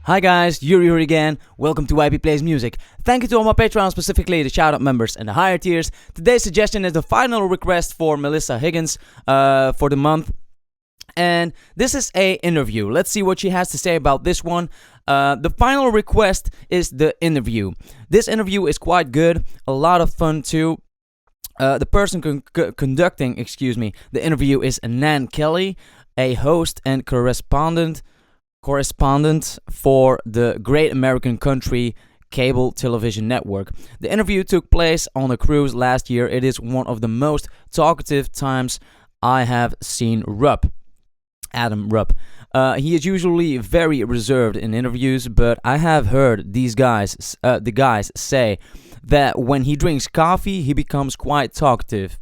Hi guys, Yuri here again. Welcome to YP Plays Music. Thank you to all my Patreons, specifically the shoutout members and the higher tiers. Today's suggestion is the final request for Melissa Higgins for the month. And this is a interview. Let's see what she has to say about this one. The final request is the interview. This interview is quite good, a lot of fun too. The person conducting the interview is Nan Kelly, a host and correspondent for the Great American Country cable television network. The interview took place on a cruise last year. It is one of the most talkative times I have seen Adam Rupp. He is usually very reserved in interviews, but I have heard the guys say that when he drinks coffee, he becomes quite talkative.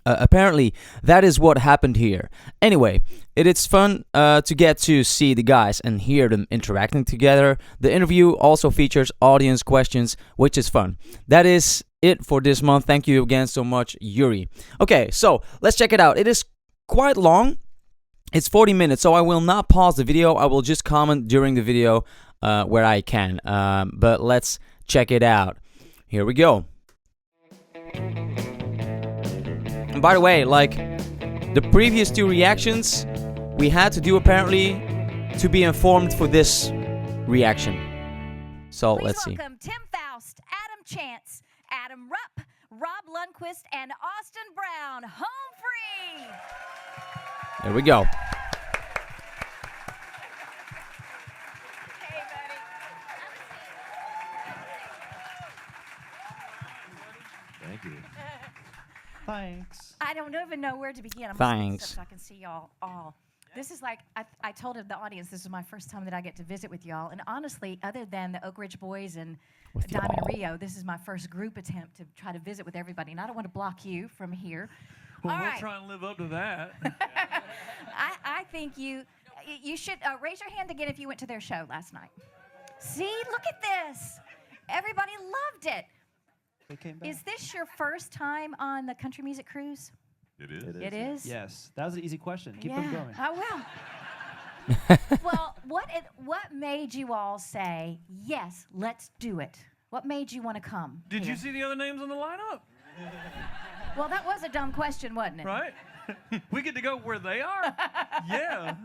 Apparently, that is what happened here. Anyway, it is fun to get to see the guys and hear them interacting together. The interview also features audience questions, which is fun. That is it for this month. Thank you again so much, Yuri. Okay, so let's check it out. It is quite long. It's 40 minutes, so I will not pause the video. I will just comment during the video where I can. But let's check it out. Here we go. And by the way, like the previous two reactions, we had to do apparently to be informed for this reaction. So Please let's see. welcome Tim Faust, Adam Chance, Adam Rupp, Rob Lundquist, and Austin Brown. Home free. There we go. Hey, buddy. Thank you. Thanks. I don't even know where to begin. I'm Thanks. So I can see y'all all. This is like, I told the audience this is my first time that I get to visit with y'all. And honestly, other than the Oak Ridge Boys and With Diamond y'all. Rio, this is my first group attempt to try to visit with everybody. And I don't want to block you from here. Well, All we'll right. try and live up to that. I think you should raise your hand again if you went to their show last night. See, look at this. Everybody loved it. They came back. Is this your first time on the Country Music Cruise? It is. It is? Yes, that was an easy question. Keep yeah, them going. I will. Well, what made you all say, yes, let's do it? What made you want to come? Did here? you see the other names on the lineup? Well, that was a dumb question, wasn't it? Right? We get to go where they are? Yeah.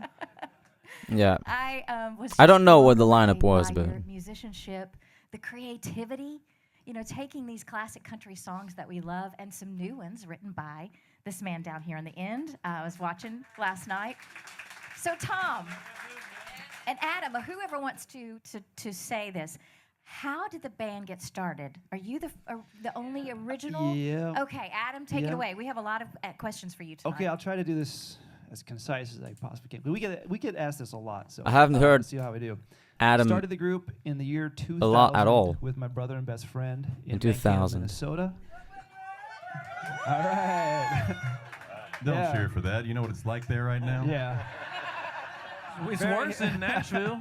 Yeah. I was. I don't just know what the blown lineup away was, by but- your musicianship, the creativity. You know, taking these classic country songs that we love and some new ones written by this man down here on the end. I was watching last night. So Tom and Adam, or whoever wants to say this, how did the band get started? Are you the only original? Yeah. Okay, Adam, take it Yeah. away. We have a lot of questions for you tonight. Okay, I'll try to do this as concise as I possibly can. But we get asked this a lot, so I haven't heard let's see how we do. Adam Started the group in the year 2000 lot at all. with my brother and best friend in 2000. Minnesota. All right. Don't Yeah. cheer for that. You know what it's like there right now? Yeah. It's Very- worse in Nashville.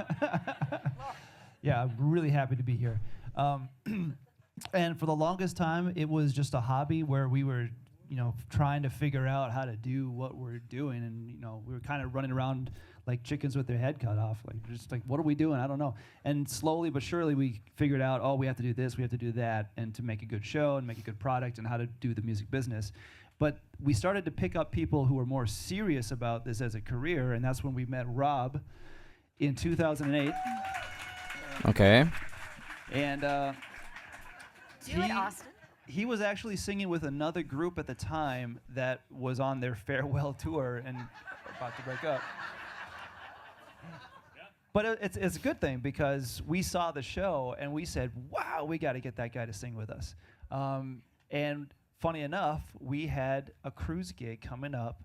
Yeah, I'm really happy to be here. And for the longest time, it was just a hobby where we were, trying to figure out how to do what we're doing, and we were kind of running around like chickens with their head cut off, like what are we doing? I don't know. And slowly but surely, we figured out, oh, we have to do this, we have to do that, and to make a good show and make a good product, and how to do the music business. But we started to pick up people who were more serious about this as a career, and that's when we met Rob in 2008. Okay. And Do it, Austin. he was actually singing with another group at the time that was on their farewell tour and about to break up. But it's a good thing because we saw the show and we said, wow, we got to get that guy to sing with us. And funny enough, we had a cruise gig coming up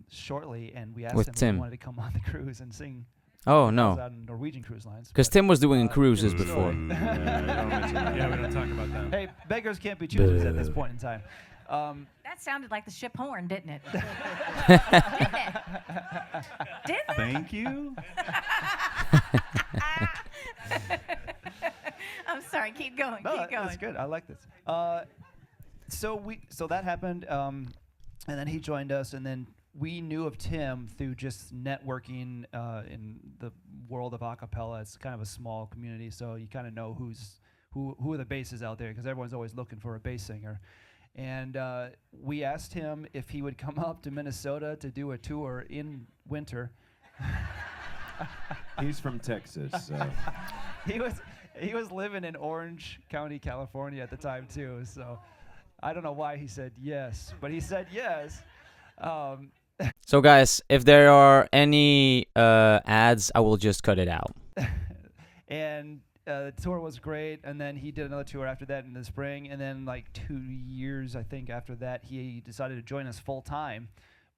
shortly, and we asked With him if Tim. he wanted to come on the cruise and sing. Oh I was no. out on Norwegian Cruise Lines. Because but, Tim was doing cruises different before. story. Yeah, we don't talk about that. Hey, beggars can't be choosers at this point in time. That sounded like the ship horn, didn't it? Didn't it? Didn't it? Thank you. I'm sorry. Keep going. No, keep going. that's good. I like this. So that happened, and then he joined us, and then we knew of Tim through just networking in the world of a cappella. It's kind of a small community, so you kind of know who are the basses out there, because everyone's always looking for a bass singer. And we asked him if he would come up to Minnesota to do a tour in winter. He's from Texas, so. He was living in Orange County, California at the time too. So I don't know why he said yes, but he said yes. So guys, if there are any ads, I will just cut it out. And the tour was great, and then he did another tour after that in the spring, and then like 2 years, I think, after that, he decided to join us full time,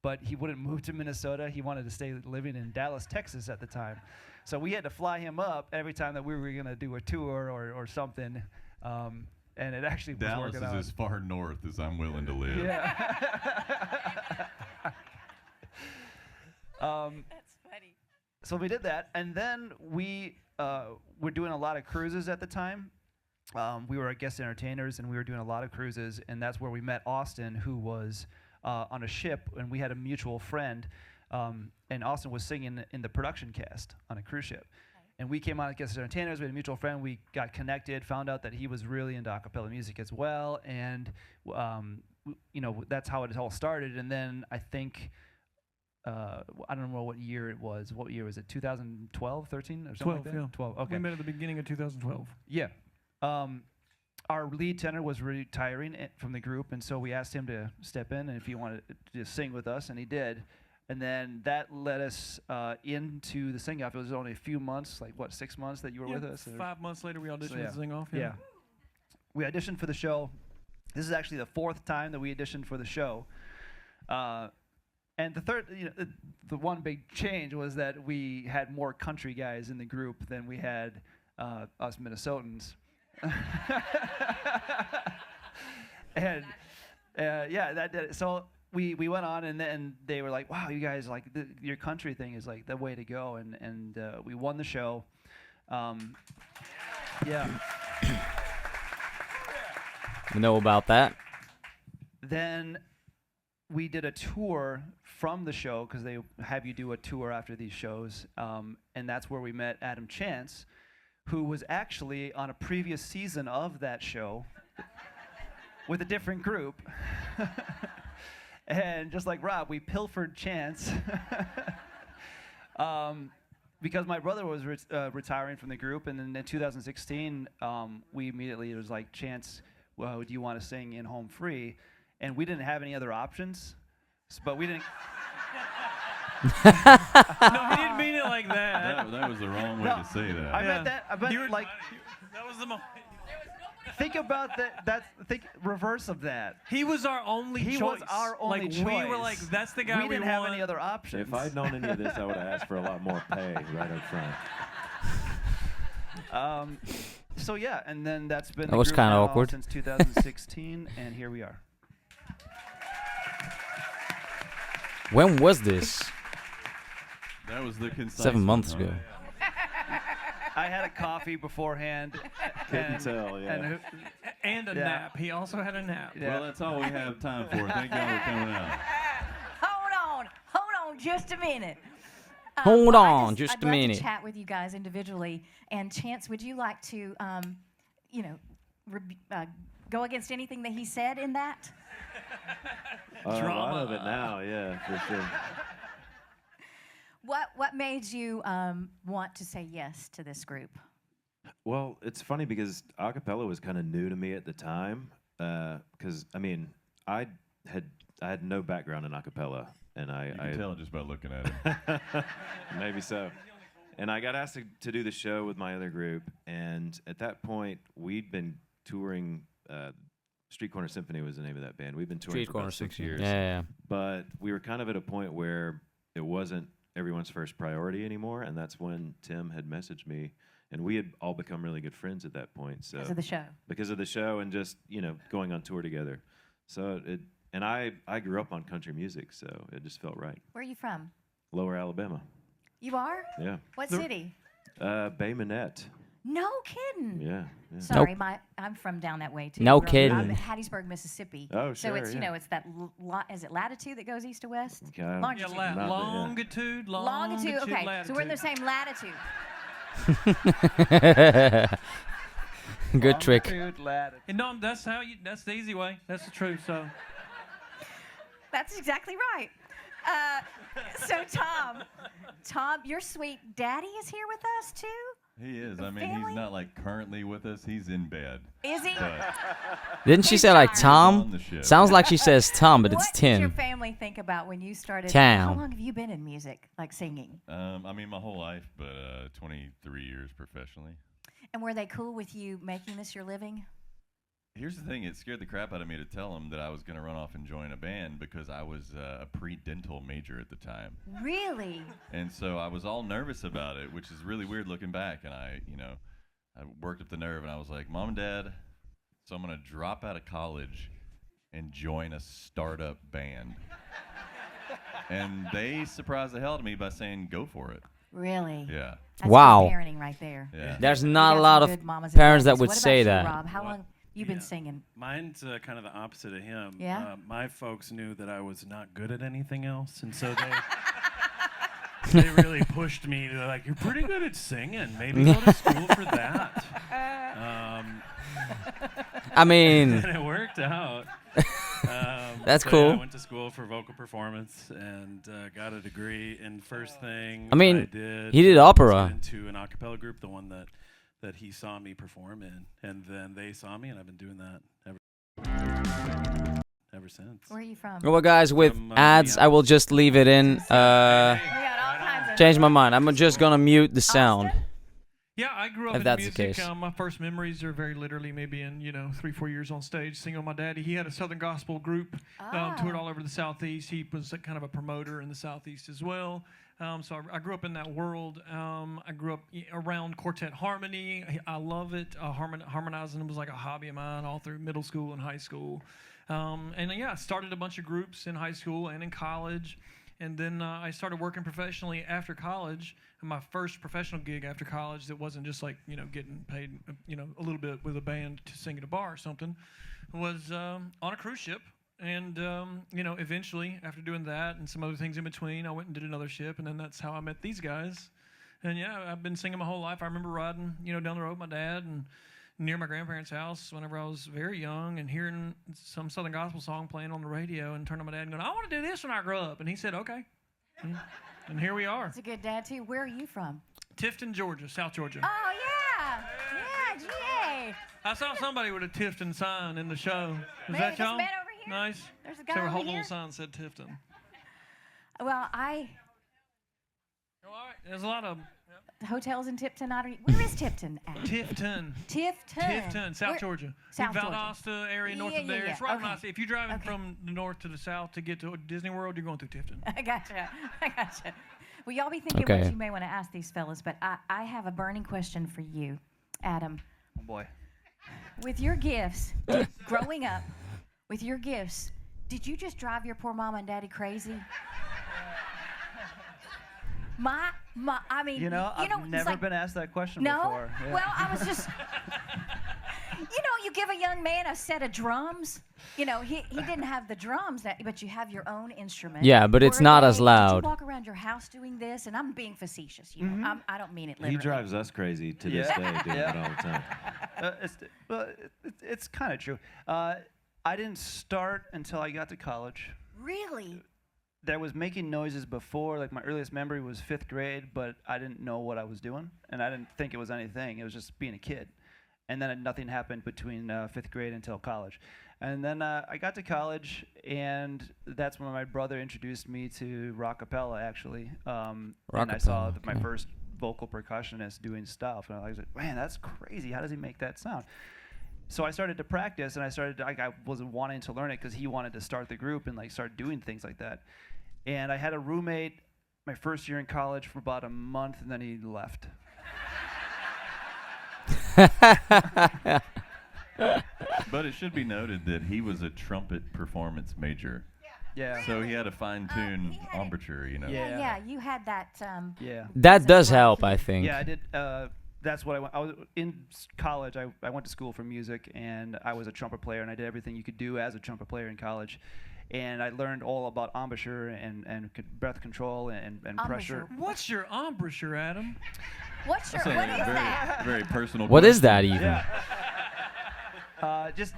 but he wouldn't move to Minnesota. He wanted to stay living in Dallas, Texas at the time. So we had to fly him up every time that we were going to do a tour or something, and it actually was Dallas working is out. as far north as I'm willing to live. Yeah. That's funny. So we did that, and then we were doing a lot of cruises at the time. We were guest entertainers, and we were doing a lot of cruises, and that's where we met Austin, who was on a ship, and we had a mutual friend, and Austin was singing in the production cast on a cruise ship. And we came on as guest entertainers. We had a mutual friend. We got connected, found out that he was really into a cappella music as well, and that's how it all started. And then I think, I don't know what year it was. What year was it? 2012, 13, or something 12, like that? yeah. 12, okay. We met at the beginning of 2012. Yeah. Our lead tenor was retiring from the group, and so we asked him to step in and if he wanted to sing with us, and he did. And then that led us into the sing-off. It was only a few months, like what, 6 months that you were with us? 5 months later, we auditioned So, yeah. to sing off. Yeah. We auditioned for the show. This is actually the 4th time that we auditioned for the show. And the third, the one big change was that we had more country guys in the group than we had us Minnesotans. And yeah, that did it. So we went on, and then they were like, "Wow, you guys, like your country thing is like the way to go," and we won the show. Yeah. We know about that. Then we did a tour from the show, because they have you do a tour after these shows, and that's where we met Adam Chance, who was actually on a previous season of that show with a different group. And just like Rob, we pilfered Chance because my brother was retiring from the group, and then in 2016, we immediately, it was like, Chance, well, do you want to sing in Home Free? And we didn't have any other options, but we didn't. No, he didn't mean it like that. That was the wrong way to say that. I meant that. I meant like. That was the moment. Think about that. Think reverse of that. He was our only choice. He was our only choice. We were like, that's the guy we didn't have any other options. If I'd known any of this, I would have asked for a lot more pay right up front. So yeah, and then that's been That was kind of awkward. since 2016, and here we are. When was this? That was the concise 7 one, months huh? ago. I had a coffee beforehand. Couldn't tell, yeah. And a Yeah. nap. He also had a nap. Yeah. Well, that's all we have time for. Thank y'all for coming out. Hold on just a minute. Hold Well, on just I'd a love minute. to chat with you guys individually. And Chance, would you like to, go against anything that he said in that? A lot of it now, yeah, for sure. What made you want to say yes to this group? Well, it's funny because a cappella was kind of new to me at the time, because I mean, I had no background in a cappella, and You can tell just by looking at it. maybe so. And I got asked to do the show with my other group, and at that point, we'd been touring. Street Corner Symphony was the name of that band. We've been touring for about 6 years. Yeah. But we were kind of at a point where it wasn't everyone's first priority anymore, and that's when Tim had messaged me, and we had all become really good friends at that point. So Because of the show. because of the show and just going on tour together. So I grew up on country music, so it just felt right. Where are you from? Lower Alabama, You are? yeah. What city? Bay Minette. No kidding. Yeah. Sorry, I'm from down that way too. No I'm kidding. in Hattiesburg, Mississippi. Oh, So sure, it's yeah. it's that is it latitude that goes east to west? Okay, I don't- Longitude. Yeah, Not longitude. Okay, Latitude. so we're in the same latitude. Good trick. And no, that's that's the easy way. That's the truth. So That's exactly right. So Tom, your sweet daddy is here with us too. He is. The I mean, family? he's not like currently with us. He's in bed. Is he? But Didn't she He's say like tired. on Tom? the ship. Sounds like she says Tom, but it's What did your Tim. family think about when you started? Tam. How long have you been in music, like singing? I mean, my whole life, but 23 years professionally. And were they cool with you making this your living? Here's the thing. It scared the crap out of me to tell him that I was going to run off and join a band because I was a pre-dental major at the time. Really? And so I was all nervous about it, which is really weird looking back. And I worked up the nerve, and I was like, Mom and Dad, so I'm going to drop out of college and join a startup band. And they surprised the hell out of me by saying, go for it. Really? Yeah. That's Wow. good parenting right there. Yeah. There's You not got a lot some of good mamas and parents that daddies. would What about say you, that. Rob? How Well, long you been yeah. singing? Mine's kind of the opposite of him. Yeah? My folks knew that I was not good at anything else, and so they really pushed me. They're like, "You're pretty good at singing. Maybe go to school for that." I mean, And it worked out. That's so cool. Yeah, I went to school for vocal performance and got a degree. And first thing I mean, did he did was opera. get into an a cappella group, the one that he saw me perform in, and then they saw me, and I've been doing that ever since. Where are you from? well, guys, with From, ads, I will just leave it in. We got all kinds of. Change my mind. I'm just gonna mute the sound. Austin? yeah, I grew up If in that's the music. case. My first memories are very literally maybe in 3-4 years on stage singing with my daddy. He had a Southern gospel group, toured all over the Southeast. He was kind of a promoter in the Southeast as well. So I grew up in that world. I grew up around quartet harmony. I love it. Harmonizing was like a hobby of mine all through middle school and high school. I started a bunch of groups in high school and in college. And then I started working professionally after college. And my first professional gig after college that wasn't just like, getting paid, a little bit with a band to sing at a bar or something, was on a cruise ship. And, eventually, after doing that and some other things in between, I went and did another ship, and then that's how I met these guys. And, yeah, I've been singing my whole life. I remember riding, down the road with my dad and near my grandparents' house whenever I was very young and hearing some Southern gospel song playing on the radio and turning to my dad and going, I want to do this when I grow up. And he said, okay. And here we are. That's a good dad, too. Where are you from? Tifton, Georgia, South Georgia. Oh, yeah. Yeah, GA. I saw somebody with a Tifton sign in the show. Was Maybe that this y'all? man over here. Nice. There's a guy Except for over whole here. little sign said Tifton. Well, Oh, all right. There's a lot of hotels in Tipton. Where is Tipton at? Tifton. Tifton. Tifton, South Where- Georgia. South Georgia. Valdosta area, north Yeah, of there. yeah, It's yeah. right on Okay. I-70. If you're driving Okay. from the north to the south to get to Disney World, you're going through Tifton. I gotcha. Well, y'all be thinking Okay. what you may want to ask these fellas, but I have a burning question for you, Adam. Oh boy. With your gifts, growing up, with your gifts, did you just drive your poor mama and daddy crazy? I mean, I've it's never like, been asked that question no? before. Yeah. Well, I was just, you give a young man a set of drums. He didn't have the drums, but you have your own instrument. Yeah, but it's Were not they- as loud. Did you walk around your house doing this? And I'm being facetious. I don't mean it literally. He drives us crazy to this Yeah. day, doing Yeah. it all the time. It's kind of true. I didn't start until I got to college. Really? That was making noises before. Like my earliest memory was 5th grade, but I didn't know what I was doing, and I didn't think it was anything. It was just being a kid. And then nothing happened between 5th grade until college. And then I got to college, and that's when my brother introduced me to rockapella, actually. And I saw Rockapella, my okay. first vocal percussionist doing stuff, and I was like, man, that's crazy. How does he make that sound? So I started to practice, and I was wanting to learn it because he wanted to start the group and start doing things like that. And I had a roommate my first year in college for about a month, and then he left. But it should be noted that he was a trumpet performance major. Yeah. So he had a fine-tuned he had it. embouchure, Yeah. Yeah, you had that. Yeah. That does help, I think. Yeah, I did. that's what I was in college. I went to school for music, and I was a trumpet player, and I did everything you could do as a trumpet player in college. And I learned all about embouchure and breath control and pressure. What's your embouchure, Adam? What is that? Very personal. What is that even? Yeah. Just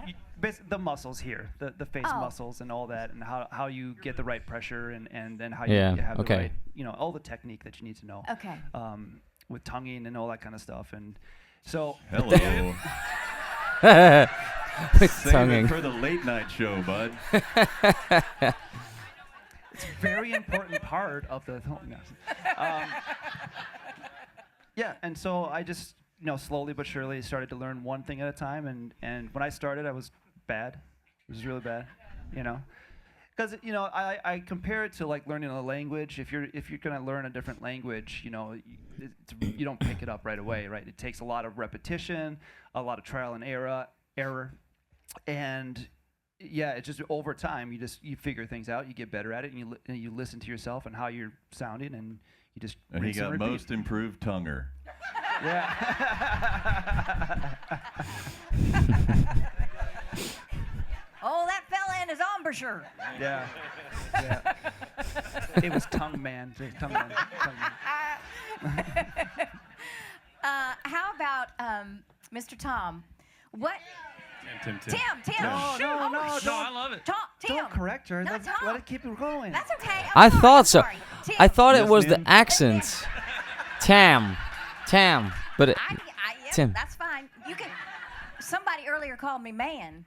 the muscles here, the face muscles and all that, and how you get the right pressure and then how you have the right, all the technique that you need to know. Okay. With tonguing and all that kind of stuff. And so. Hello. With Save tonguing. it for the late night show, bud. It's a very important part of the. Yeah, and so I just slowly but surely started to learn one thing at a time, and when I started, I was bad. It was really bad, because I compare it to like learning a language. If you're gonna learn a different language, you don't pick it up right away, right? It takes a lot of repetition, a lot of trial and error, and it's just over time you figure things out, you get better at it, and you listen to yourself and how you're sounding, and you just. And he got most improved tonguer. Yeah. Oh, that fella in his embouchure. Yeah. It was tongue man. Tongue man. How about Mr. Tom? What? Tim. Tim. No, Shoot. no, No, I love it. Tim. Don't correct her. Not Tom. Let it keep it going. That's okay. I thought so. Sorry. Tim. I thought it Yes, was ma'am. the accent. Tam. But Tim. That's fine. You can. Somebody earlier called me man,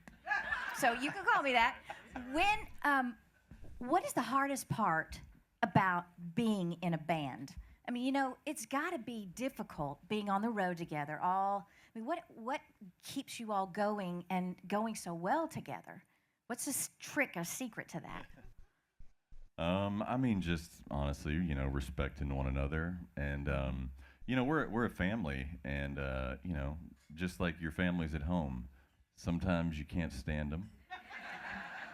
so you can call me that. What is the hardest part about being in a band? I mean, it's got to be difficult being on the road together. What keeps you all going and going so well together? What's the trick, a secret to that? Just honestly, respecting one another, and we're a family, and just like your family's at home, sometimes you can't stand them,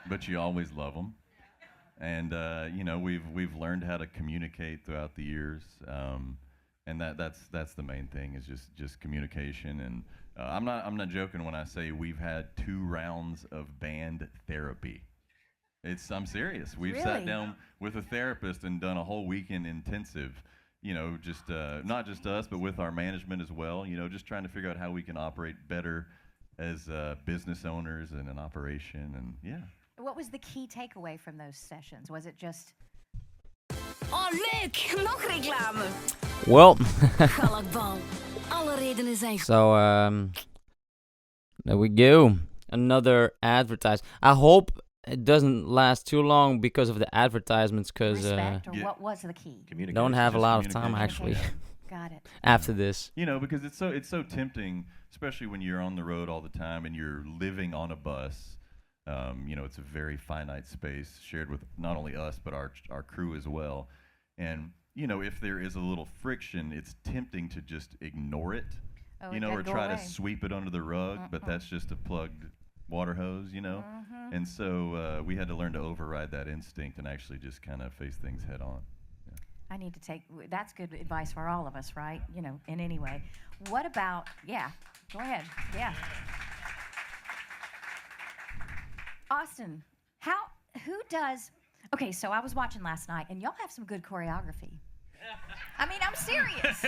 but you always love them, and we've learned how to communicate throughout the years, and that's the main thing is just communication, and I'm not joking when I say we've had 2 rounds of band therapy. I'm serious. We've sat down with a therapist and done a whole weekend intensive, just not just us, but with our management as well, just trying to figure out how we can operate better as business owners and an operation, and What was the key takeaway from those sessions? Was it just... Oh, leuk! Nog reclame! Well, Galakbal. Alle redenen zijn... so there we go. Another advertise. I hope it doesn't last too long because of the advertisements, because respect, or yeah. what was the key? don't have a Just lot of time communication. actually Got it. after this. Because it's so tempting, especially when you're on the road all the time and you're living on a bus. It's a very finite space shared with not only us but our crew as well. And if there is a little friction, it's tempting to just ignore it, or try to sweep it under the rug. But that's just a plugged water hose, Mm-hmm. And so we had to learn to override that instinct and actually just kind of face things head on. I need to that's good advice for all of us, right? In any way. What about, go ahead. Yeah. Austin, okay, so I was watching last night, and y'all have some good choreography. I mean, I'm serious.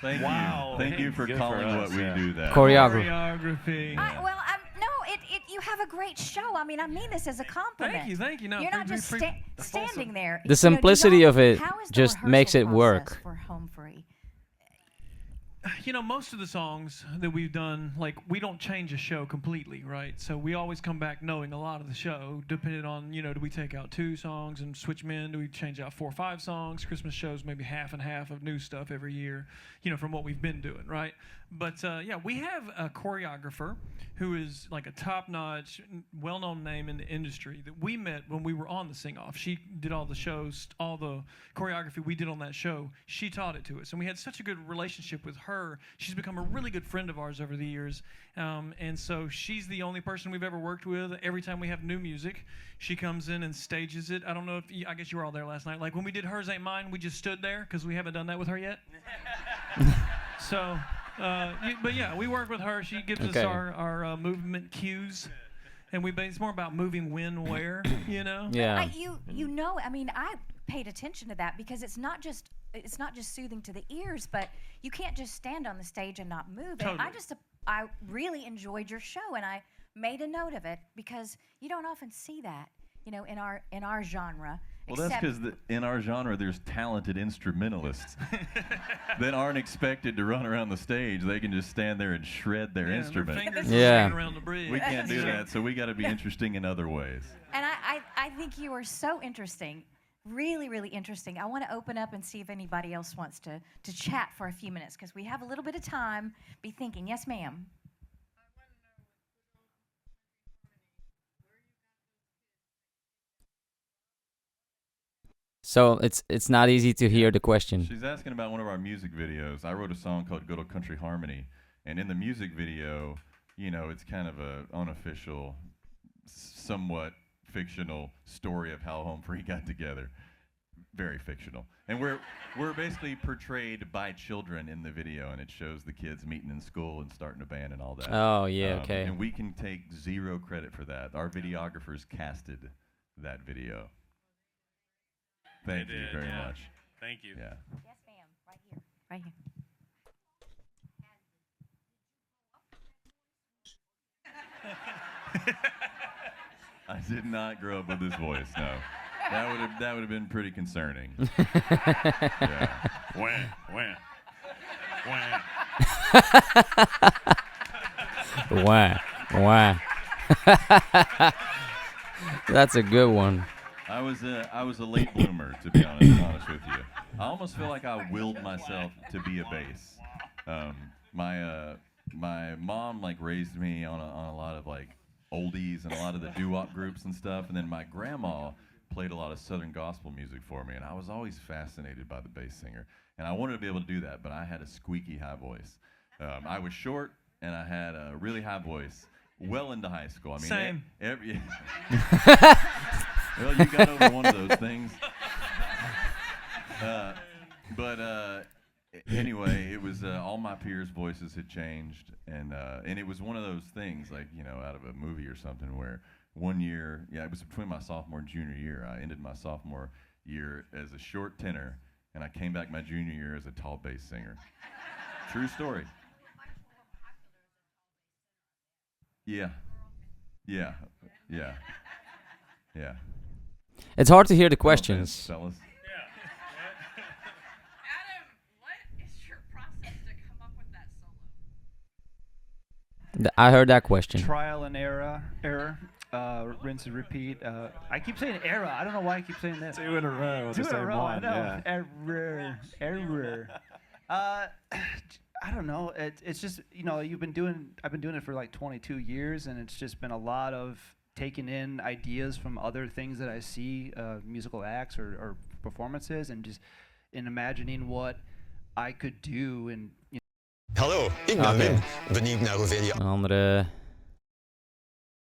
Thank you for Good calling for what us, we yeah. do that. Choreography. You have a great show. I mean, I mean this as a compliment. Thank you. No, You're not just standing there. The simplicity of it how is the just makes rehearsal it work. process for Home Free? Most of the songs that we've done, we don't change a show completely, right? So we always come back knowing a lot of the show, depending on, do we take out 2 songs and switch them in? Do we change out 4 or 5 songs? Christmas shows maybe half and half of new stuff every year, from what we've been doing, right? But, we have a choreographer who is like a top-notch, well-known name in the industry that we met when we were on the Sing-Off. She did all the shows, all the choreography we did on that show. She taught it to us, and we had such a good relationship with her. She's become a really good friend of ours over the years, and so she's the only person we've ever worked with. Every time we have new music, she comes in and stages it. I don't know I guess you were all there last night. Like when we did Hers Ain't Mine, we just stood there because we haven't done that with her yet. So But yeah, we work with her. She gives us our movement cues, and it's more about moving when, where, you know. Yeah. You know, I mean, I paid attention to that because it's not just soothing to the ears, but you can't just stand on the stage and not move. Totally. And I really enjoyed your show, and I made a note of it because you don't often see that, you know, in our genre. Well, that's because in our genre, there's talented instrumentalists that aren't expected to run around the stage. They can just stand there and shred their instrument. Around the bridge. We can't do that, so we got to be interesting in other ways. And I think you are so interesting, really, really interesting. I want to open up and see if anybody else wants to chat for a few minutes because we have a little bit of time. Be thinking. Yes, ma'am. So it's not easy to hear the question. She's asking about one of our music videos. I wrote a song called Good Old Country Harmony, and in the music video, you know, it's kind of a unofficial, somewhat fictional story of how Home Free got together. Very fictional. And we're basically portrayed by children in the video, and it shows the kids meeting in school and starting a band and all that. Oh, yeah, okay. And we can take zero credit for that. Our videographers casted that video. Thank you very much. Thank you. Yeah. Yes, ma'am. Right here. Right here. I did not grow up with this voice, no. That would have been pretty concerning. Yeah. Wah, Wah, wah. wah. That's a good one. I was a late bloomer, to be honest with you. I almost feel like I willed myself to be a bass. My mom like raised me on a lot of like oldies and a lot of the doo-wop groups and stuff, and then my grandma played a lot of Southern gospel music for me, and I was always fascinated by the bass singer, and I wanted to be able to do that, but I had a squeaky high voice. I was short, and I had a really high voice well into high school. I mean, Same. Well, you got over one of those things. Anyway, it was all my peers' voices had changed, and it was one of those things, like, you know, out of a movie or something, where one year, it was between my sophomore and junior year. I ended my sophomore year as a short tenor, and I came back my junior year as a tall bass singer. True story. Yeah. It's hard to hear the questions. No offense, fellas. Adam, what is your process to come up with that solo? I heard that question. Trial and error, rinse and repeat. I keep saying error. I don't know why I keep saying that. 2 in a row. Two in a row. I know. Error. I don't know. It's just, you know, I've been doing it for like 22 years, and it's just been a lot of taking in ideas from other things that I see, musical acts or performances, and just in imagining what I could do. And you know. Hallo, ik ben Wim. Benieuwd naar hoeveel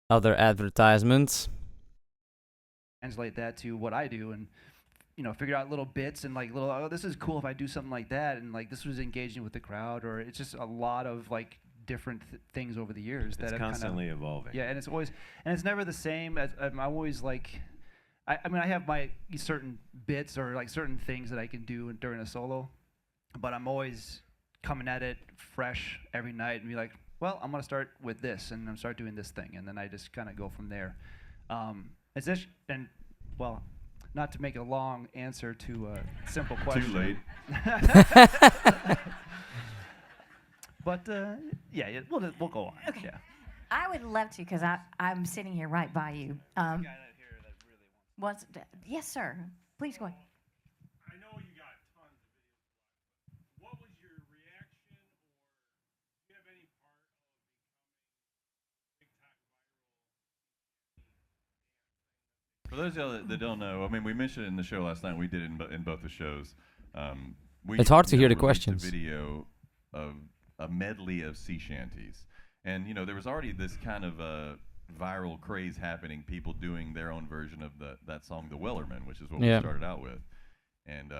Other advertisements. Translate that to what I do, and you know, figure out little bits and like little, oh, this is cool if I do something like that, and like this was engaging with the crowd, or it's just a lot of like different things over the years that it's constantly evolving. Yeah, and it's never the same. As I'm always like, I mean, I have my certain bits or like certain things that I can do during a solo, but I'm always coming at it fresh every night and be like, well, I'm gonna start with this, and I'm start doing this thing, and then I just kind of go from there. It's just, and well, not to make a long answer to a simple question. Too late. But yeah, we'll go on. Okay. Yeah. I would love to, because I'm sitting here right by you. Yes, sir. Please go ahead. I know you got tons of videos. What was your reaction, or do you have any part of becoming TikTok viral? For those of y'all that don't know, I mean, we mentioned it in the show last night. We did it in both the shows. It's hard to hear the released questions. A video of a medley of sea shanties, and you know there was already this kind of viral craze happening. People doing their own version of that song, "The Wellerman," which is what we started out with, and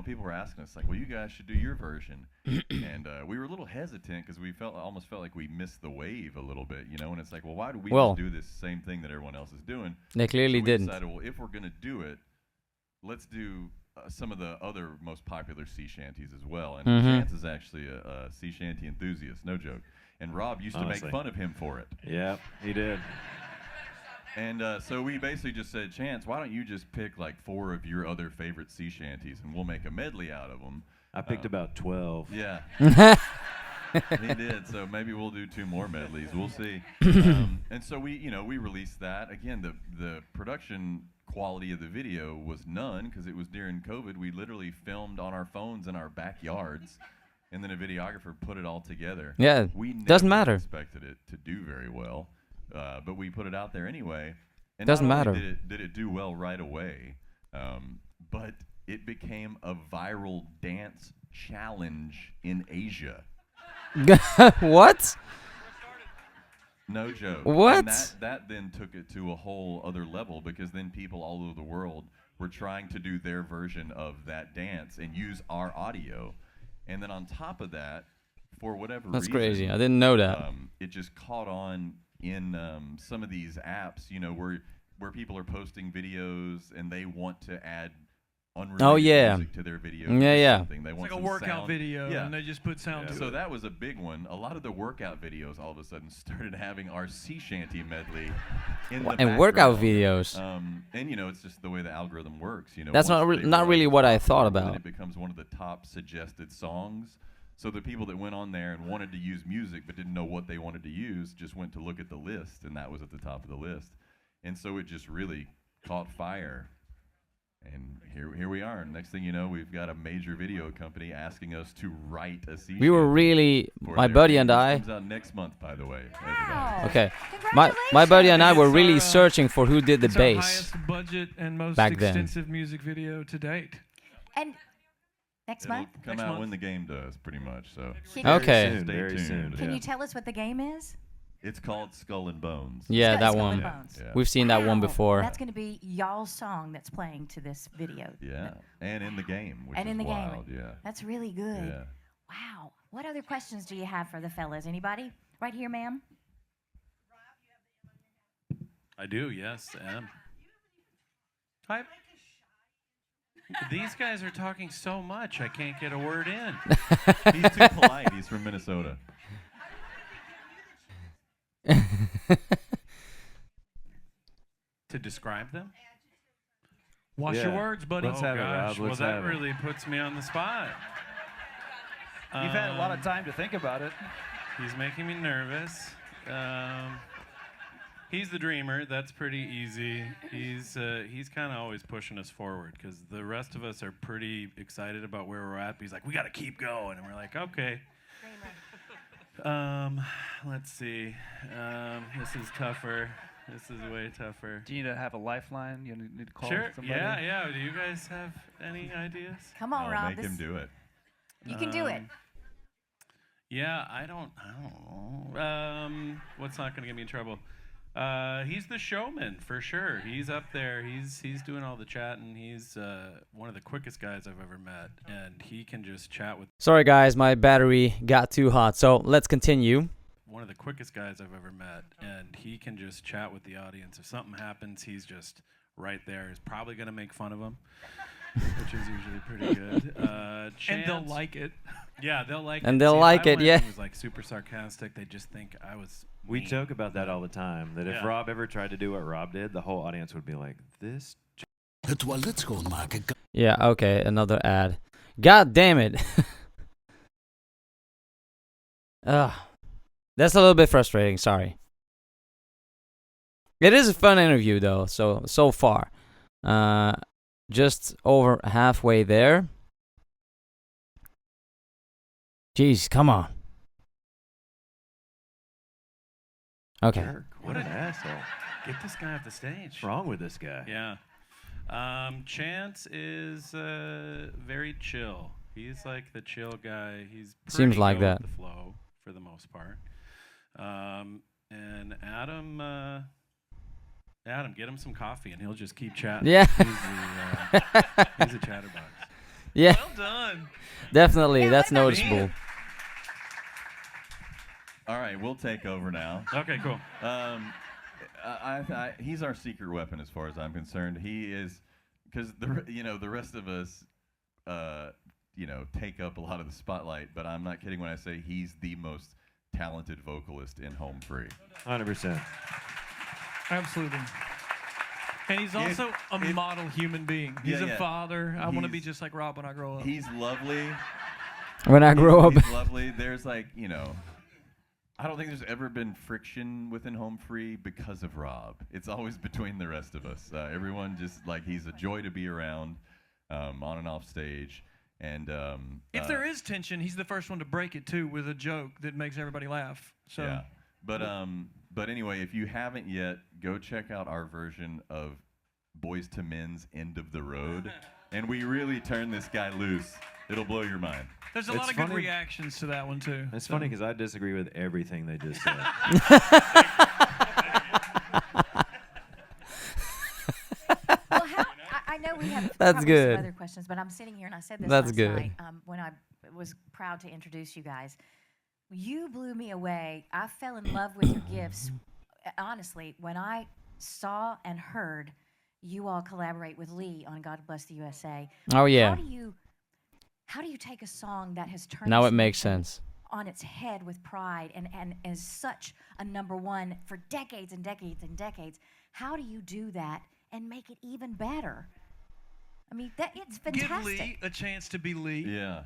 people were asking us like, well, you guys should do your version. And we were a little hesitant because we almost felt like we missed the wave a little bit, and it's like, well, why do we just do this same thing that everyone else is doing? They clearly we didn't. Decided, well, if we're going to do it, let's do some of the other most popular sea shanties as well. And Chance is actually a sea shanty enthusiast, no joke. And Rob used to make fun of him for it. Yeah, he did. And so we basically just said, Chance, why don't you just pick like 4 of your other favorite sea shanties, and we'll make a medley out of them. I picked about 12. Yeah. He did. So maybe we'll do 2 more medleys. We'll see. And so we released that. Again, the production quality of the video was none because it was during COVID. We literally filmed on our phones in our backyards, and then a videographer put it all together. Yeah, we never doesn't matter. Expected it to do very well, but we put it out there anyway. And doesn't not only matter. Did it do well right away, but it became a viral dance challenge in Asia. What? No joke. What? And that then took it to a whole other level because then people all over the world were trying to do their version of that dance and use our audio. And then on top of that, for whatever reason. That's crazy. I didn't know that. It just caught on in some of these apps, where people are posting videos and they want to add unrelated music to their video. Something. They It's want like a some workout sound. video, and they just put sound to it. So that was a big one. A lot of the workout videos all of a sudden started having our sea shanty medley in the and workout background. videos. And it's just the way the algorithm works. That's not really what I thought about. It becomes one of the top suggested songs. So the people that went on there and wanted to use music but didn't know what they wanted to use just went to look at the list, and that was at the top of the list. And so it just really caught fire. And here we are. Next thing you know, we've got a major video company asking us to write a sea. We were really, my buddy and I. Comes out next month, by the way. Wow. Okay, my buddy and I were really searching for who did the it's bass. Our highest budget and most back then. extensive music video to date. And next It'll month? come Next out month. when the game does, pretty much. So. Okay. Very soon. Can you tell us what the game is? It's called Skull and Bones. Yeah, that Skull one. and Bones. Yeah. We've seen that one Wow. before. That's going to be y'all's song that's playing to this video. Yeah, and in the game, which And is in the wild. game. Yeah. That's really good. Yeah. Wow. What other questions do you have for the fellas? Anybody? Right here, ma'am. I do, yes, Em. Hi. These guys are talking so much, I can't get a word in. He's too polite. He's from Minnesota. To describe them? Watch your words, buddy. Let's have it, Rob. Well, Let's that have it. really puts me on the spot. You've had a lot of time to think about it. He's making me nervous. He's the dreamer. That's pretty easy. He's kind of always pushing us forward because the rest of us are pretty excited about where we're at. But he's like, we got to keep going, and we're like, okay. Let's see. This is tougher. This is way tougher. Do you need to have a lifeline? You need to call Sure. somebody? Yeah. Do you guys have any ideas? Come on, I'll Rob. make him do it. You can do it. Yeah, I don't know. What's not going to get me in trouble? He's the showman for sure. He's up there. He's doing all the chatting. He's one of the quickest guys I've ever met, and he can just chat with. Sorry guys, my battery got too hot. So let's continue. One of the quickest guys I've ever met, and he can just chat with the audience. If something happens, he's just right there. He's probably going to make fun of him, which is usually pretty good. And they'll like it. Yeah, they'll like it. And they'll See, if like I it, went yeah. and was like super sarcastic. They just think I was. We mean. joke about that all the time. That if Yeah. Rob ever tried to do what Rob did, the whole audience would be like, "This." Het toilet schoonmaken. Yeah, okay, another ad. God damn it. Ugh. That's a little bit frustrating, sorry. It is a fun interview though, so far. Just over halfway there. Jeez, come on. Okay. Jerk. What an asshole. Get this guy off the stage. What's wrong with this guy? Yeah. Chance is very chill. He's like the chill guy. He's Seems pretty like go with that. the flow for the most part. And Adam, get him some coffee and he'll just keep chatting. Yeah. He's a chatterbox. Yeah, Well done. definitely. Yeah, That's what about noticeable. you? All right, we'll take over now. Okay, cool. He's our secret weapon as far as I'm concerned. He is, because the rest of us, take up a lot of the spotlight. But I'm not kidding when I say he's the most talented vocalist in Home Free. 100%. Absolutely. And he's also a model human being. He's a father. I want to be just like Rob when I grow up. He's lovely. When I grow up. He's lovely. There's I don't think there's ever been friction within Home Free because of Rob. It's always between the rest of us. Everyone just he's a joy to be around, on and off stage. And if there is tension, he's the first one to break it too with a joke that makes everybody laugh. So yeah. But anyway, if you haven't yet, go check out our version of Boys to Men's End of the Road. And we really turn this guy loose. It'll blow your mind. There's a lot of good reactions to that one too. It's funny because I disagree with everything they just said. Well, I know we have That's probably good. some other questions, but I'm sitting here and I said this That's last good. night when I was proud to introduce you guys. You blew me away. I fell in love with your gifts. Honestly, when I saw and heard you all collaborate with Lee on God Bless the USA. Oh, yeah. How do you take a song that has turned Now this it makes nation sense. on its head with pride and is such a number one for decades and decades and decades? How do you do that and make it even better? I mean, it's fantastic. Give Lee a chance to be Lee. Yeah.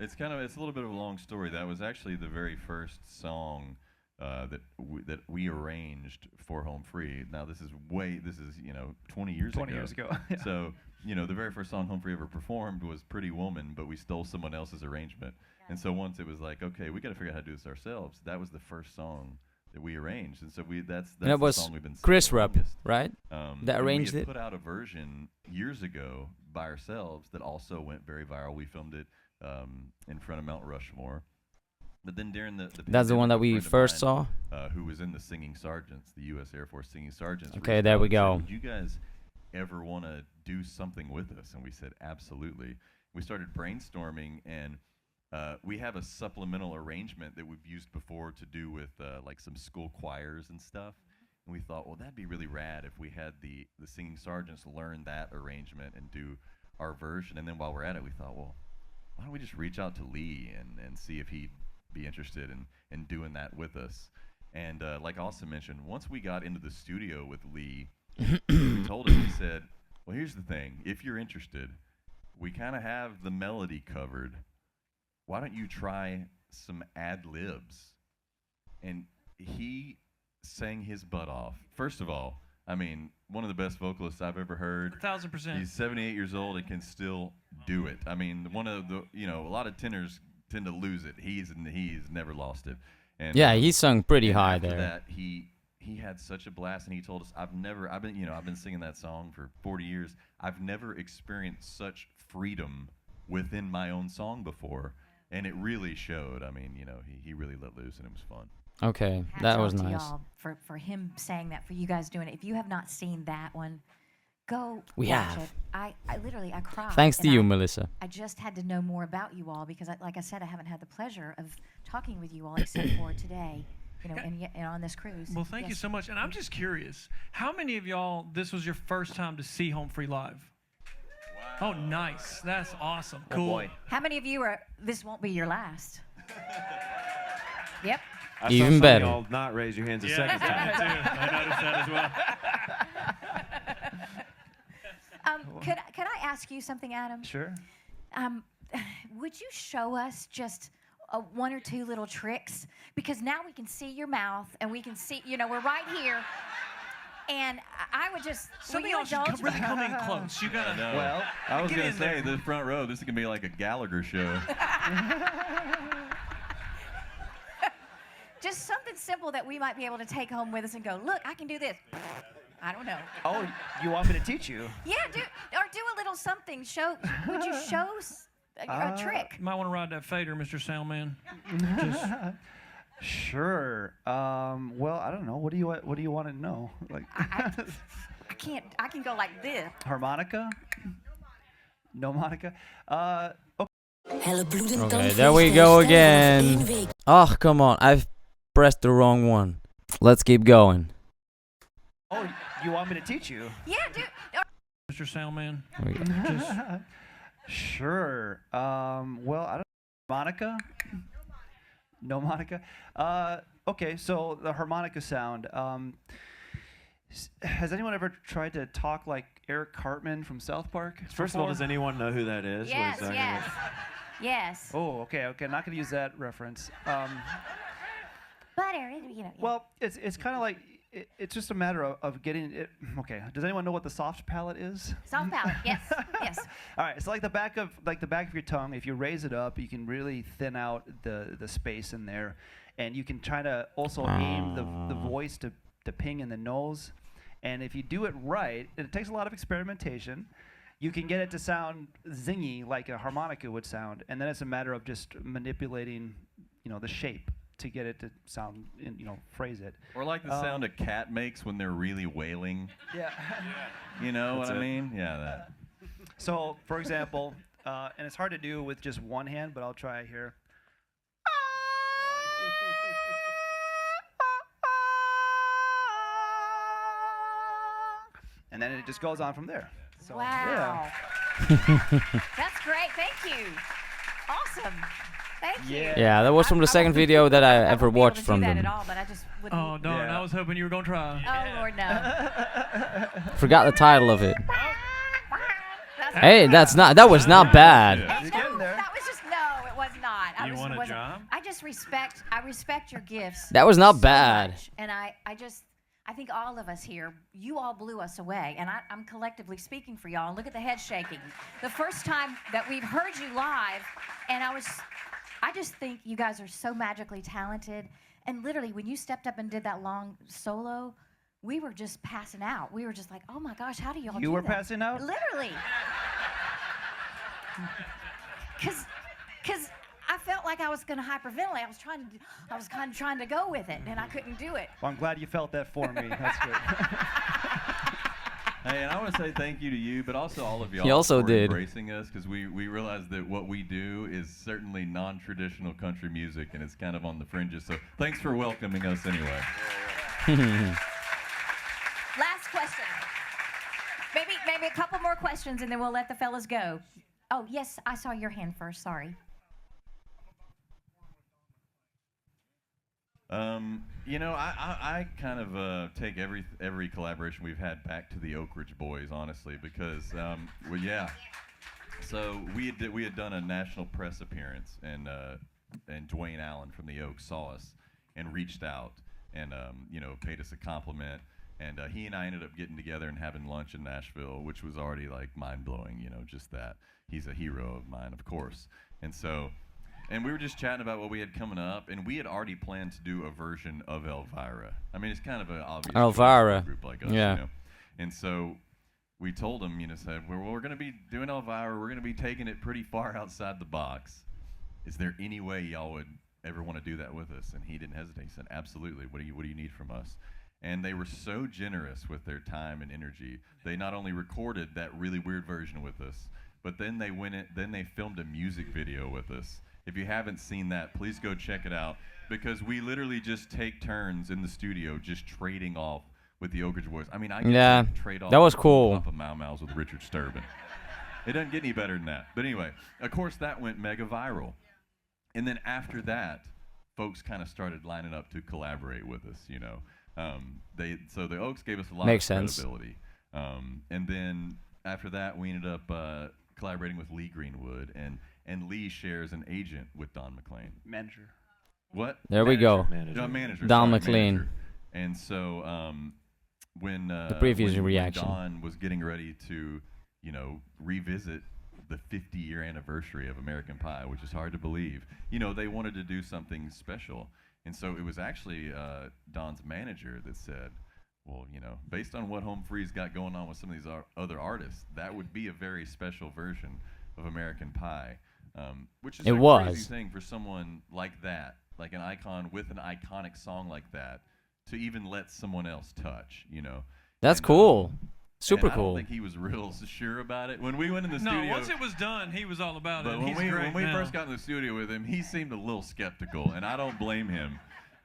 It's a little bit of a long story. That was actually the very first song that we arranged for Home Free. Now this is 20 years ago. 20 years ago. Yeah. So the very first song Home Free ever performed was Pretty Woman, but we stole someone else's arrangement. Yeah. And so once it was like, okay, we got to figure out how to do this ourselves. That was the first song that we arranged, and so that's and it the was song we've been singing Chris the Rupp, longest. right? That arranged we had it. Put out a version years ago by ourselves that also went very viral. We filmed it in front of Mount Rushmore. But then during the That's the one that we first saw. Who was in the Singing Sergeants, the U.S. Air Force Singing Sergeants. Okay, there we go. Would you guys ever want to do something with us? And we said absolutely. We started brainstorming, and we have a supplemental arrangement that we've used before to do with some school choirs and stuff. And we thought, well, that'd be really rad if we had the Singing Sergeants learn that arrangement and do our version. And then while we're at it, we thought, well, why don't we just reach out to Lee and see if he'd be interested in doing that with us. And like Austin mentioned, once we got into the studio with Lee, we told him, we said, well, here's the thing. If you're interested, we kind of have the melody covered. Why don't you try some ad-libs? And he sang his butt off. First of all, I mean, one of the best vocalists I've ever heard. 1,000%. He's 78 years old and can still do it. I mean, one of the, a lot of tenors tend to lose it. He's never lost it. And yeah, he sung pretty high after there. That he had such a blast, and he told us, I've been singing that song for 40 years. I've never experienced such freedom within my own song before, and it really showed. I mean, he really let loose, and it was fun. Okay, Hats that off was to nice. y'all for him saying that, for you guys doing it. If you have not seen that one, go We watch have. it. I literally cried. Thanks to and you, Melissa. I just had to know more about you all because, like I said, I haven't had the pleasure of talking with you all except for today, and on this cruise. Well, thank you so much. And I'm just curious, how many of y'all, this was your first time to see Home Free live? Wow. Oh, nice. That's awesome. Oh, cool. boy. How many of you this won't be your last? Yep. I Even saw some better. of y'all not raise your hands a second time. I noticed that as well. Could I ask you something, Adam? Sure. Would you show us just one or two little tricks? Because now we can see your mouth, and we can see, we're right here. And I would just, Some will of you y'all should indulge me? really come in close. You gotta. Well, I was Get gonna in say there. the front row. This is gonna be like a Gallagher show. Just something simple that we might be able to take home with us and go, look, I can do this. I don't know. Oh, you want me to teach you? Yeah, do a little something. Would you show a trick? You might want to ride that fader, Mr. Soundman. Sure. Well, I don't know. What do you want to know? Like I can't. I can go like this. harmonica? No Monica. Okay, there we go again. Oh, come on. I've pressed the wrong one. Let's keep going. Oh, you want me to teach you? Yeah, dude. Mr. Soundman. There we go. Sure. Well, I don't. Monica. No Monica. Okay, so the harmonica sound. Has anyone ever tried to talk like Eric Cartman from South Park? First of all, does anyone know who that is? Yes, yes. Yes. Oh, okay. I'm not gonna use that reference. But Eric, you know. Well, it's kind of like it's just a matter of getting it. Okay. Does anyone know what the soft palate is? Soft palate. Yes. Yes. All right. It's like the back of your tongue. If you raise it up, you can really thin out the space in there, and you can try to also aim the voice to ping in the nose. And if you do it right, and it takes a lot of experimentation, you can get it to sound zingy like a harmonica would sound. And then it's a matter of just manipulating, the shape to get it to sound, phrase it. Or like the sound a cat makes when they're really wailing. Yeah. You know what I mean? Yeah, that. So, for example, and it's hard to do with just one hand, but I'll try it here. And then it just goes on from there. So, wow. Yeah. That's great. Thank you. Awesome. Thank you. Yeah, that was from the second video that I ever watched from them. them. At all, but I just wouldn't. Oh, darn. I was hoping you were going to try. Oh, Lord, no. Forgot the title of it. Hey, that was not bad. Hey, no, that was just, no, it was not. You want a job? I respect your gifts. That was not so bad. much, and I think all of us here, you all blew us away, and I'm collectively speaking for y'all. Look at the head shaking. The first time that we've heard you live, and I just think you guys are so magically talented. And literally, when you stepped up and did that long solo, we were just passing out. We were just like, oh my gosh, how do y'all do that? You were passing out? Literally. Because I felt like I was going to hyperventilate. I was kind of trying to go with it, and I couldn't do it. Well, I'm glad you felt that for me. That's good. Hey, and I want to say thank you to you, but also all of y'all He also for did. embracing us, because we realize that what we do is certainly non-traditional country music, and it's kind of on the fringes. So thanks for welcoming us anyway. Last question. Maybe a couple more questions, and then we'll let the fellas go. Oh, yes, I saw your hand first. Sorry. I kind of take every collaboration we've had back to the Oak Ridge Boys, honestly, because well, yeah. So we had done a national press appearance, and Dwayne Allen from the Oaks saw us and reached out and paid us a compliment, and he and I ended up getting together and having lunch in Nashville, which was already like mind blowing, just that he's a hero of mine, of course, and so. And we were just chatting about what we had coming up, and we had already planned to do a version of Elvira. I mean, it's kind of an obvious Elvira, group like us, yeah. And so we told him, said, well, we're going to be doing Elvira. We're going to be taking it pretty far outside the box. Is there any way y'all would ever want to do that with us? And he didn't hesitate. He said, absolutely. What do you need from us? And they were so generous with their time and energy. They not only recorded that really weird version with us, but then they filmed a music video with us. If you haven't seen that, please go check it out, because we literally just take turns in the studio just trading off with the Oak Ridge Boys. I mean, I can trade off. That was cool. Papa Mau Mau's with Richard Sturban. It doesn't get any better than that. But anyway, of course, that went mega viral. And then after that, folks kind of started lining up to collaborate with us, So the Oaks gave us a lot of credibility. And then after that, we ended up collaborating with Lee Greenwood, and Lee shares an agent with Don McLean. Manager. What? There we go. Manager. Don sorry, McLean. Manager. And so when the previous reaction, when Don was getting ready to, revisit the 50-year anniversary of American Pie, which is hard to believe, they wanted to do something special. And so it was actually Don's manager that said, well, based on what Home Free's got going on with some of these other artists, that would be a very special version of American Pie. Which is a crazy thing for someone like that, like an icon with an iconic song like that, to even let someone else touch, That's cool. Super I cool. don't think he was real sure about it. When we went in the No, studio. once it was done, he was all about it. But He's great when we now. first got in the studio with him, he seemed a little skeptical, and I don't blame him.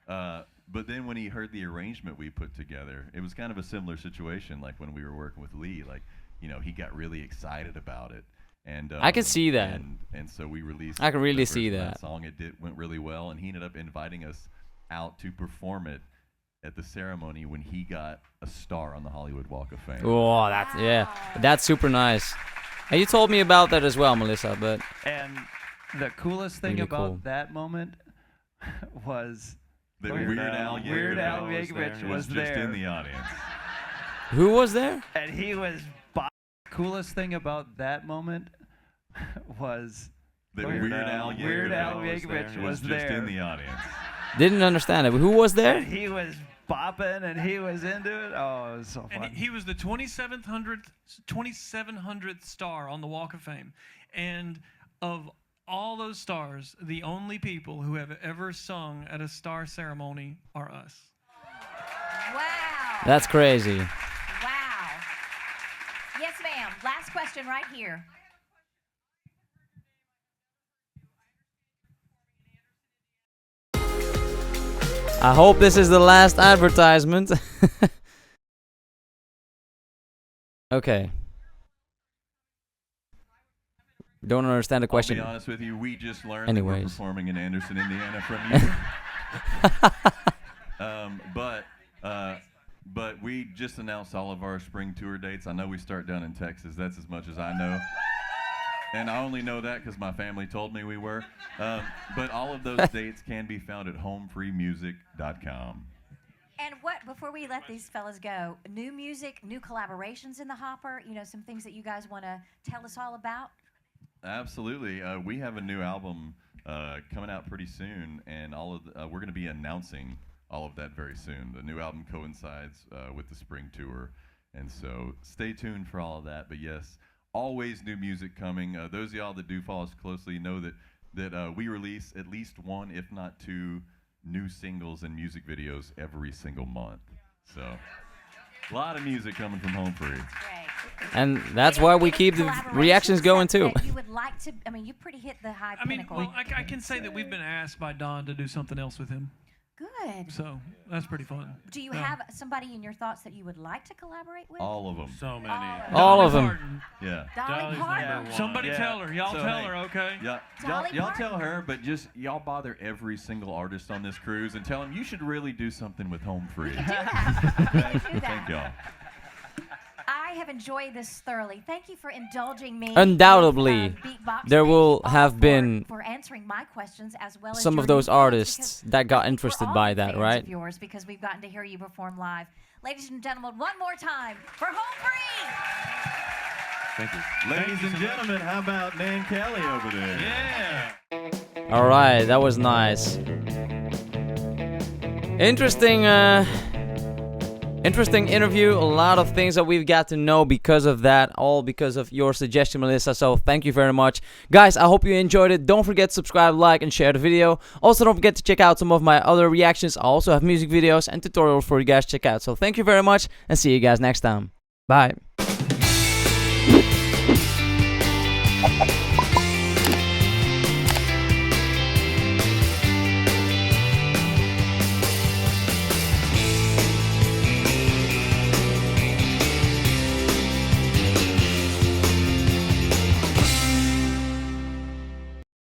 But then when he heard the arrangement we put together, it was kind of a similar situation like when we were working with Lee. Like, he got really excited about it. And I can see that. And so we released. I can really the first see of that. song. It went really well, and he ended up inviting us out to perform it at the ceremony when he got a star on the Hollywood Walk of Fame. Oh, that's super nice. And you told me about that as well, Melissa. But And the coolest thing Really about cool. that moment was That Weird Al Yankovic was just there. in the audience. who was there? And he was coolest thing about that moment was That Weird Weird Al Al Yankovic was was just there. in the audience. Didn't understand it. Who was there? And he was bopping and he was into it. Oh, it was so fun. And he was the 2700th star on the Walk of Fame. And of all those stars, the only people who have ever sung at a star ceremony are us. Wow. That's crazy. Wow. Yes, ma'am. Last question right here. I hope this is the last advertisement. Okay. Don't understand the question. I'll be honest with you, we just learned that Anyways. we're performing in Anderson, Indiana from you. But we just announced all of our spring tour dates. I know we start down in Texas. That's as much as I know. And I only know that because my family told me we were. But all of those dates can be found at homefreemusic.com. And before we let these fellas go, new music, new collaborations in the hopper, some things that you guys want to tell us all about? Absolutely. We have a new album coming out pretty soon, and we're going to be announcing all of that very soon. The new album coincides with the spring tour, and so stay tuned for all of that. But yes, always new music coming. Those of y'all that do follow us closely know that we release at least one, if not two, new singles and music videos every single month. So a lot of music coming from Home Free. Great. And that's why we keep the reactions going too. That you would like to, you pretty hit the high pinnacle. Well, I can say that we've been asked by Don to do something else with him. Good. So that's pretty fun. Do you have somebody in your thoughts that you would like to collaborate with? All of them. So many. All of them. Martin. Yeah. Dolly Dolly's Parton. number one. Somebody tell her. Y'all So, tell hey, her, okay? Yeah, Dolly y'all tell Parton. her, but just y'all bother every single artist on this cruise and tell them you should really do something with Home Free. We can do that. Thank y'all. I have enjoyed this thoroughly. Thank you for indulging me. Undoubtedly, with, beatbox. there Thank you will all have been for answering my questions as well as some your of those new fans, artists because that got I think interested we're all by that, fans right? Of yours, because we've gotten to hear you perform live. Ladies and gentlemen, one more time for Home Free. Thank you. Ladies and gentlemen, how about Nan Kelly over there? Yeah. All right, that was nice. Interesting interview. A lot of things that we've got to know because of that, all because of your suggestion, Melissa. So thank you very much. Guys, I hope you enjoyed it. Don't forget to subscribe, like, and share the video. Also, don't forget to check out some of my other reactions. I also have music videos and tutorials for you guys to check out. So thank you very much, and see you guys next time. Bye.